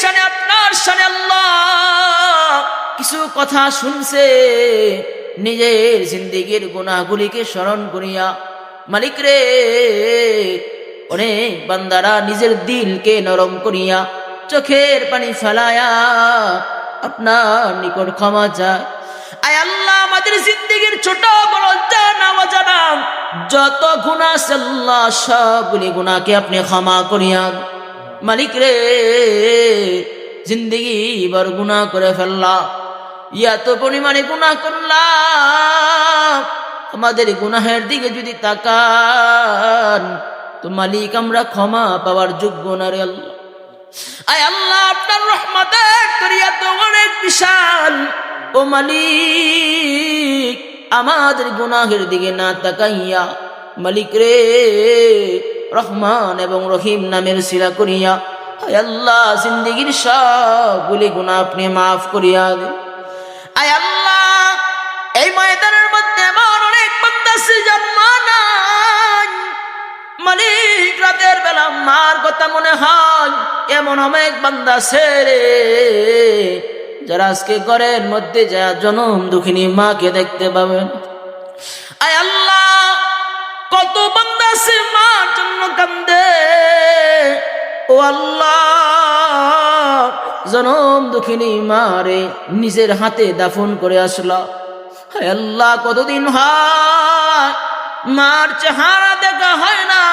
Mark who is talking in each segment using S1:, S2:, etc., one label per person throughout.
S1: শানে আপনার শানে আল্লাহ কিছু কথা শুনছে, নিজের জিন্দেগির গুনাহগুলিকে স্মরণ করিয়া মালিক রে অনেক বান্দারা নিজের দিলকে নরম করিয়া চোখের পানি ফেলায়া আপনার নিকট ক্ষমা চায়। আয় আল্লাহ আমাদের জিন্দেগির ছোট বড় জানা অজানা যত গুনাহ আছে আল্লাহ সবগুলি গুনাহকে আপনি ক্ষমা করিয়া মালিক রে জিন্দেগি বার গুনাহ করে ফেললা, এত পরিমাণে গুনাহ করলাম, আমাদের গুনাহের দিকে যদি তাকান তো মালিক আমরা ক্ষমা পাওয়ার যোগ্য না রে আল্লাহ। আয় আল্লাহ আপনার রহমতের দরিয়া তো অনেক বিশাল, ও মালিক আমাদের গুনাহের দিকে না তাকাইয়া মালিক রে রহমান এবং রহিম নামের সিলা করিয়া আয় আল্লাহ জিন্দেগির সবগুলি গুনাহ আপনি মাফ করিয়া দেন। আয় আল্লাহ এই ময়দানের মধ্যে এমন অনেক বান্দা আছে যার মা নাই, মালিক রাতের বেলা মার কথা মনে হয়, এমন অনেক বান্দা আছে রে যারা আজকে ঘরের মধ্যে যা জনম দুঃখিনী মাকে দেখতে পাবেন। আয় আল্লাহ কত বান্দা আছে মার জন্য কান্দে, ও আল্লাহ জনম দুঃখিনী মারে নিজের হাতে দাফন করে আসলা। হায় আল্লাহ কতদিন হয় মার চেহারা দেখা হয় না,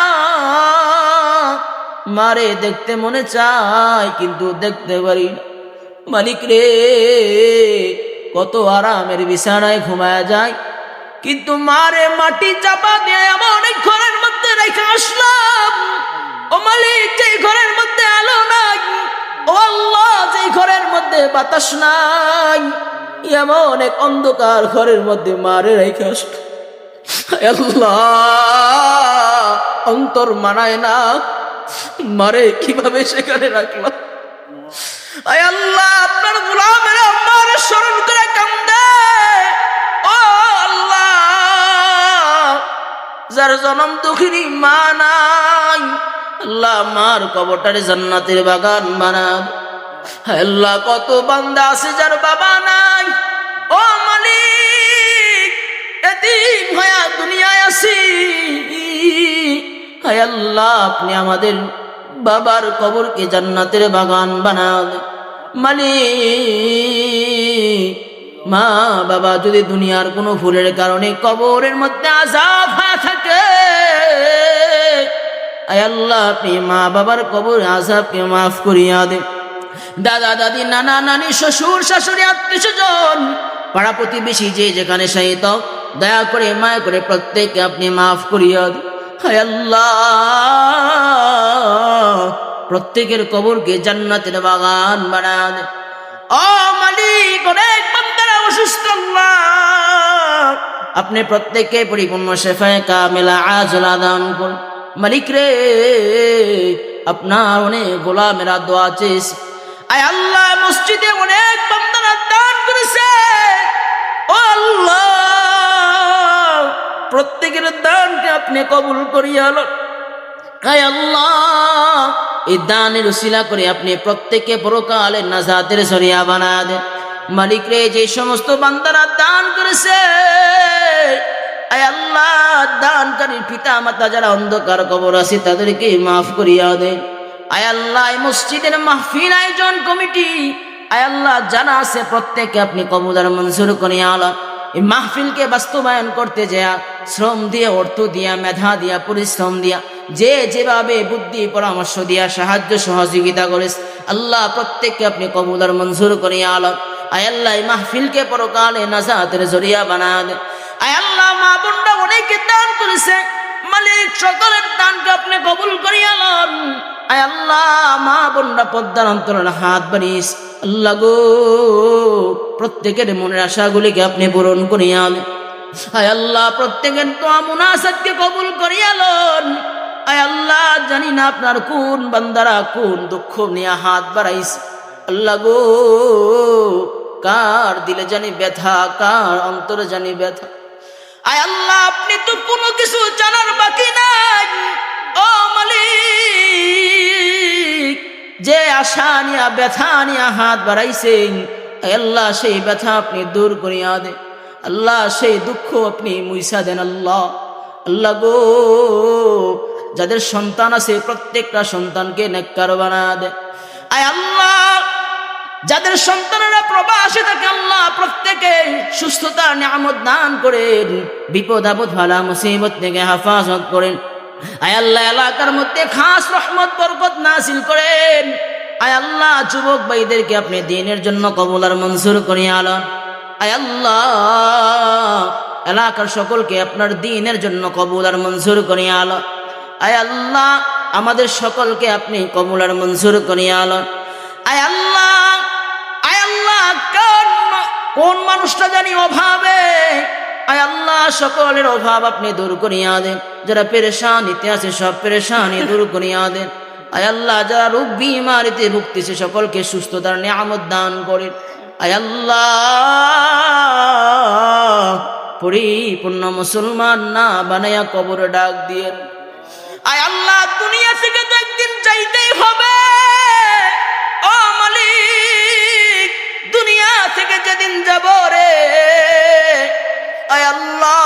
S1: মারে দেখতে মনে চায় কিন্তু দেখতে পারি না। মালিক রে কত আরামের বিছানায় ঘুমায়া যায়, কিন্তু মারে মাটি চাপা দিয়ে এমন এক ঘরের মধ্যে রেখে আসলাম, ও মালিক যে ঘরের মধ্যে আলো নাই, ও আল্লাহ যে ঘরের মধ্যে বাতাস নাই, এমন এক অন্ধকার ঘরের মধ্যে মারে রেখে আসলাম। আল্লাহ অন্তর মানায় না, মারে কিভাবে সেখানে রাখলাম। আয় আল্লাহ আপনার গোলামের আমার স্মরণ করে কান্দে, ও আল্লাহ যার জনম দুঃখিনী মা নাই আল্লাহ মার কবরটারে জান্নাতের বাগান বানান। আল্লাহ কত বান্দা আছে যার বাবা নাই, ও মালিক এতিম হয়ে দুনিয়ায় আছি, হায় আল্লাহ আপনি আমাদের বাবার কবরকে জান্নাতের বাগান বানান। মালিক মা বাবা যদি দুনিয়ার কোনো ভুলের কারণে কবরের মধ্যে আযাব হয়ে থাকে, আয় আল্লাহ আপনি মা বাবার কবর আযাবকে মাফ করিয়া দেন। দাদা দাদি নানা নানি শ্বশুর শাশুড়ি আত্মীয় স্বজন পাড়া প্রতিবেশী যে যেখানে শায়িত দয়া করে মায়া করে প্রত্যেককে আপনি মাফ করিয়া দেন। হায় আল্লাহ প্রত্যেকের কবরকে জান্নাতের বাগান বানান। ও মালিক অনেক বান্দারা অসুস্থ, আপনি প্রত্যেককে পরিপূর্ণ শেফায়ে কামিলা আজলা দান করুন। মালিক রে আপনার অনেক গোলামেরা দোয়া চেয়েছে, আয় আল্লাহ মসজিদে অনেক বান্দারা দান করেছে, ও আল্লাহ প্রত্যেকের দানকে আপনি কবুল করিয়া লন। আয় আল্লাহ এই দানের উসিলা করে আপনি প্রত্যেককে পরকালে নাজাতের জরিয়া বানা দেন। মালিক রে যে সমস্ত বান্দারা দান করেছে, আয় আল্লাহ দানকারীর পিতা মাতা যারা অন্ধকার কবর আছে তাদেরকে মাফ করিয়া দেন। আয় আল্লাহ এই মসজিদের মাহফিল আয়োজন কমিটি আয় আল্লাহ জানা আছে প্রত্যেককে আপনি কবুল মঞ্জুর করিয়া আল্লাহ এই মাহফিলকে বাস্তবায়ন করতে যায় শ্রম দিয়ে, অর্থ দিয়া, মেধা দিয়া, পরিশ্রম দিয়া, যে যেভাবে বুদ্ধি পরামর্শ দিয়া সাহায্য সহযোগিতা করেছে আল্লাহ প্রত্যেককে আপনি কবুল আর মঞ্জুর করিয়া আল্লাহ। আয় আল্লাহ এই মাহফিলকে পরকালে নাজাতের জরিয়া বানা দেন। আয় আল্লাহ মা বোনরা অনেকে দান করেছে, মালিক সকলের দানকে আপনি কবুল করিয়া লন। আয় আল্লাহ মা বোনরা পদ্মার অন্তরের হাত বাড়িস আল্লাহ গো প্রত্যেকের মনের আশাগুলিকে আপনি পূরণ করিয়া দেন। আয় আল্লাহ প্রত্যেকের দোয়া মুনাজাতকে কবুল করিয়া লন। আয় আল্লাহ জানি না আপনার কোন বান্দারা কোন দুঃখ নিয়ে হাত বাড়াইছে আল্লাহ গো, কার দিলে জানি ব্যথা, কার অন্তরে জানি ব্যথা। আয় আল্লাহ আপনি তো কোনো কিছু জানার বাকি নাই, ও মালিক যে আশা নিয়া ব্যথা নিয়া হাত বাড়াইছেন, আল্লাহ সেই ব্যথা আপনি দূর করিয়া দেন। আল্লাহ সেই দুঃখ আপনি মুইসা দেন। আল্লাহ আল্লাহ গো, যাদের সন্তান আছে প্রত্যেকটা সন্তানকে নেককার বানা দেন। আয় আল্লাহ, যাদের সন্তানেরা প্রবাসে থাকে আল্লাহ প্রত্যেকে সুস্থতা নিয়ামত দান করেন, বিপদ আপদ ভালা মুসিবত থেকে হেফাজত করেন। আয় আল্লাহ, এলাকার মধ্যে খাস রহমত বরকত নাসিল করেন। আয় আল্লাহ, যুবক ভাইদেরকে আপনি দ্বীনের জন্য কবুল আর মঞ্জুর করিয়া আলন। আয় আল্লাহ, এলাকার সকলকে আপনার দ্বীনের জন্য কবুল আর মঞ্জুর করিয়া আলন। আয় আল্লাহ, আমাদের সকলকে আপনি কবুল আর মঞ্জুর করিয়া আলন। আয় আল্লাহ, কোন মানুষটা জানি অভাবে, আয় আল্লাহ সকলের অভাব আপনি দূর করিয়া দেন। যারা পেরেশানিতে আছে সব পেরেশানি দূর করিয়া দেন। আয় আল্লাহ, যারা রোগ বিমারিতে ভুগতেছে সকলকে সুস্থতার নিয়ামত দান করেন। আয় আল্লাহ, পরিপূর্ণ মুসলমান না বানায়া কবরে ডাক দিয়েন। আয় আল্লাহ, দুনিয়া থেকে তো একদিন চাইতেই হবে। ও মালিক, দুনিয়া থেকে যেদিন যাব রে, আয় আল্লাহ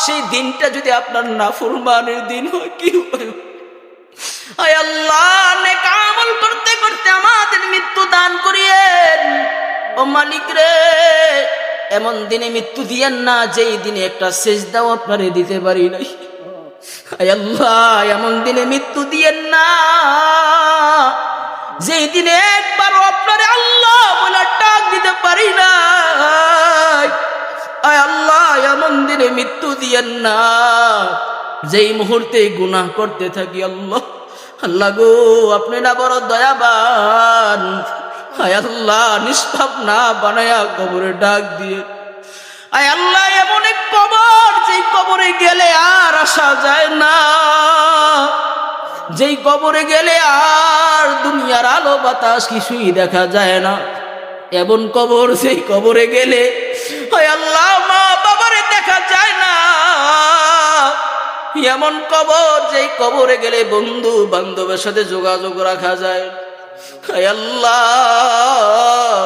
S1: সেই দিনটা যদি আপনার নাফরমানের দিন হয় কি হয়? আয় আল্লাহ, নেক আমল করতে করতে আমাদের মৃত্যু দান করিয়েন। ও মালিক রে, এমন দিনে মৃত্যু দিয়েন না যেই দিনে একটা সেজদাও আপনারে দিতে পারি নাই। আয় আল্লাহ, এমন দিনে মৃত্যু দিয়েন না যেই দিনে একবারও আপনারে আল্লাহ বলে ডাক দিতে পারি না। আয় আল্লাহ, এমন দিনে মৃত্যু দিয়েন না যেই মুহূর্তে গুনাহ করতে থাকি। আল্লাহ আল্লাহ গো, আপনি না বড় দয়াবান। আয় আল্লাহ, নিষ্পাপ না বানায়া কবরে ডাক দিয়ে। আয় আল্লাহ, এমন এক কবর যেই কবরে গেলে আর আসা যায় না, যেই কবরে গেলে আর দুনিয়ার আলো বাতাস কিছুই দেখা যায় না। এমন কবর সেই কবরে গেলে আয় আল্লাহ মা বাবারে দেখা যায় না। এমন কবর যেই কবরে গেলে বন্ধু বান্ধবের সাথে যোগাযোগ রাখা যায়। আয় আল্লাহ,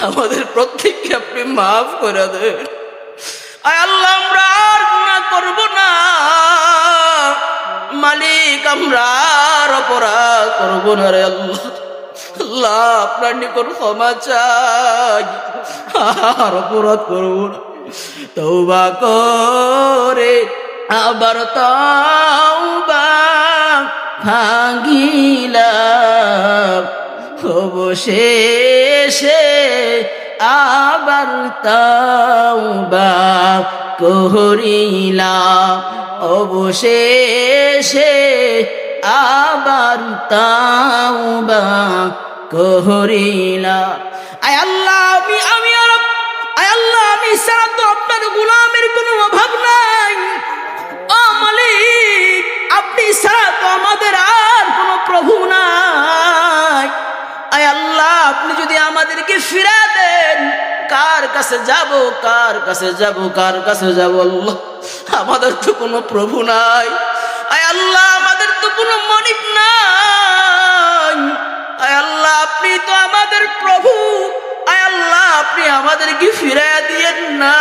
S1: আমাদের প্রত্যেককে আপনি মাফ করে দেন। আয় আল্লাহ, আমরা আর গুনাহ করব না মালিক, আমরা আর অপরাধ করব না রে আল্লাহ। আল্লাহ, আপনার নিকট ক্ষমা চাই, আর অপরাধ করব না। তওবা করে আবার তওবা ভাঙিলাম, অবশেষে আবার তওবা করিলাম, অবশেষে আবার তওবা করিলাম। আয় আল্লাহ, আমি ছাড়া তো আপনার গোলামের কোনো অভাব নাই। ও মালিক, আপনি ছাড়া তো আমাদের আর কোনো প্রভু নাই। আয় আল্লাহ, আপনি যদি আমাদেরকে ফিরা দেন, কার কাছে যাব, কার কাছে যাব, কার কাছে যাব? আল্লাহ, আমাদের তো কোনো প্রভু নাই। আয় আল্লাহ, আমাদের তো কোনো মালিক নাই। আয় আল্লাহ, আপনি তো আমাদের প্রভু। আয় আল্লাহ, আপনি আমাদেরকে ফিরাইয়া দিয়েন না।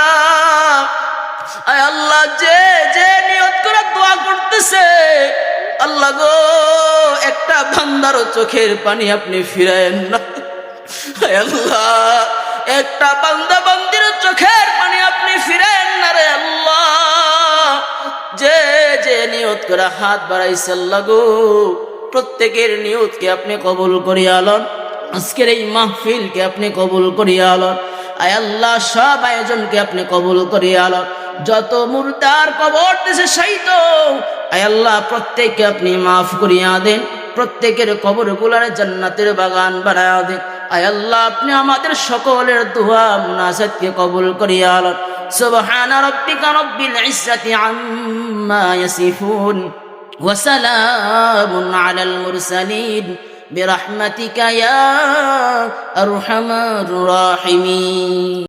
S1: আয় আল্লাহ, যে যে নিয়ত করে দোয়া করতেছে আল্লাহ গো, একটা বান্দারও চোখের পানি আপনি ফিরায়েন না। আয় আল্লাহ, একটা বান্দা বান্দির চোখের পানি আপনি ফিরায়েন না রে আল্লাহ। যে যে নিয়ত করে হাত বাড়াইছে আল্লাহ গো, প্রত্যেকের নিয়তকে আপনি কবুল করিয়া লন। আজকের এই মাহফিলকে আপনি কবুল করিয়া লন। আয় আল্লাহ, সব আয়োজনকে আপনি কবুল করিয়া লন। যত মুর্দার কবর দেশে শায়িত, আয় আল্লাহ প্রত্যেককে আপনি মাফ করিয়া দেন। প্রত্যেকের কবর গুলারে জান্নাতের বাগান বানায়া দেন। আয় আল্লাহ, আপনি আমাদের সকলের দোয়া মুনাজাতকে কবুল করিয়া লন। সুবহানা রাব্বিকা রাব্বিল ইজ্জাতি আম্মা ইয়াসিফুন ওয়া সালামুন আলাল মুরসালিন বিরহমাতিকা ইয়া আরহামার রাহিমিন।